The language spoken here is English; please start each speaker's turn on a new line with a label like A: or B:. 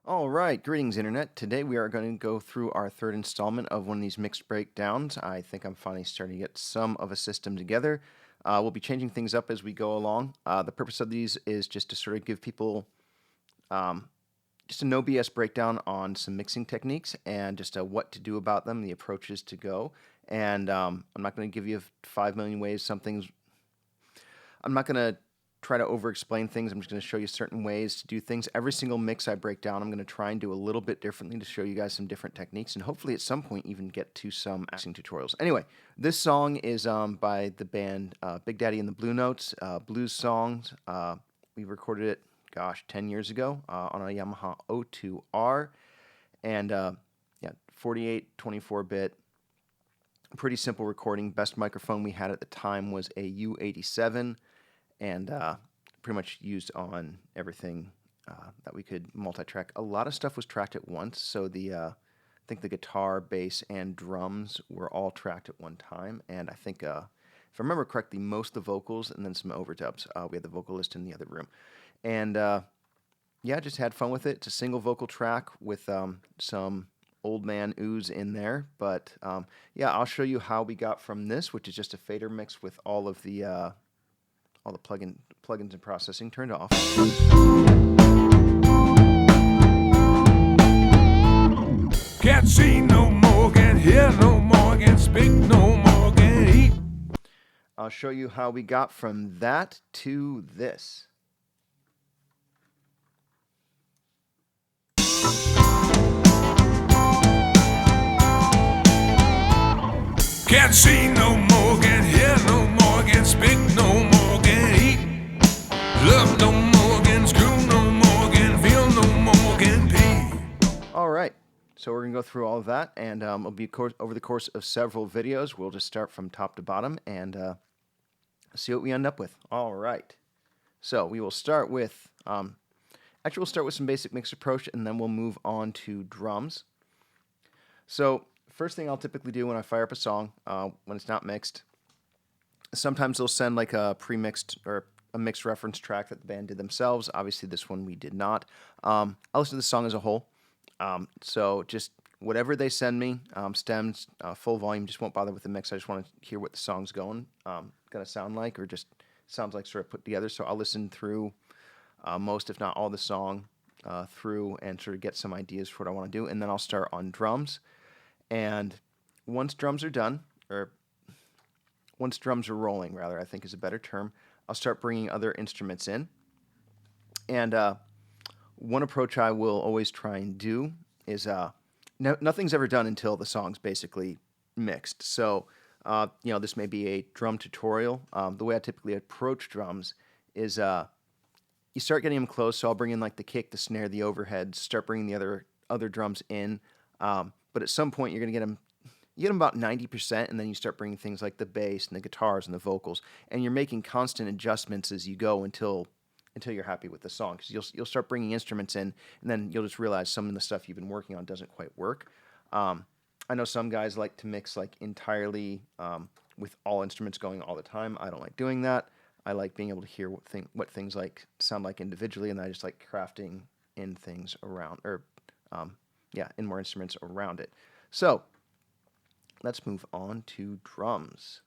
A: All right, greetings, Internet. Today we are going to go through our third installment of one of these mixed breakdowns. I think I'm finally starting to get some of a system together. We'll be changing things up as we go along. The purpose of these is just to sort of give people um, just a no BS breakdown on some mixing techniques and just what to do about them, the approaches to go. And I'm not going to give you 5 million ways something's I'm not going to try to over explain things. I'm just going to show you certain ways to do things. Every single mix I break down, I'm going to try and do a little bit differently to show you guys some different techniques and hopefully at some point even get to some mixing tutorials. Anyway, this song is by the band Big Daddy and the Blue Notes, blues songs. We recorded it, gosh, 10 years ago on a Yamaha O2R. And yeah, 48, 24-bit. Pretty simple recording. Best microphone we had at the time was a U87 and pretty much used on everything that we could multi-track. A lot of stuff was tracked at once, so I think the guitar, bass, and drums were all tracked at one time, and I think, if I remember correctly, most of the vocals and then some overdubs. We had the vocalist in the other room. And yeah, just had fun with it. It's a single vocal track with some old man ooze in there, but yeah, I'll show you how we got from this, which is just a fader mix with all the plugins and processing turned off.
B: Can't see no more, can't hear no more, can't speak no more, can't eat.
A: I'll show you how we got from that to this.
B: Can't see no more, can't hear no more, can't speak no more, can't eat. Love no more, can't screw no more, can't feel no more, can't pee.
A: All right, so we're going to go through all of that, and it'll be over the course of several videos. We'll just start from top to bottom and see what we end up with. All right, so we will start with, actually we'll start with some basic mix approach, and then we'll move on to drums. So first thing I'll typically do when I fire up a song, when it's not mixed, sometimes they'll send like a pre-mixed or a mixed reference track that the band did themselves. Obviously, this one we did not. I'll listen to the song as a whole. So just whatever they send me, stems, full volume, just won't bother with the mix. I just want to hear what the song's going to sound like, or just sounds like sort of put together. So I'll listen through most, if not all, the song through and sort of get some ideas for what I want to do. And then I'll start on drums. And once drums are done, or once drums are rolling, rather, I think is a better term, I'll start bringing other instruments in. And one approach I will always try and do is nothing's ever done until the song's basically mixed. So, this may be a drum tutorial. The way I typically approach drums is you start getting them close. So I'll bring in like the kick, the snare, the overhead, start bringing the other drums in. But at some point, you're going to get them about 90%, and then you start bringing things like the bass and the guitars and the vocals, and you're making constant adjustments as you go until you're happy with the song. Because you'll start bringing instruments in, and then you'll just realize some of the stuff you've been working on doesn't quite work. I know some guys like to mix like entirely with all instruments going all the time. I don't like doing that. I like being able to hear what things like sound like individually, and I just like crafting in things around, or in more instruments around it. So let's move on to drums.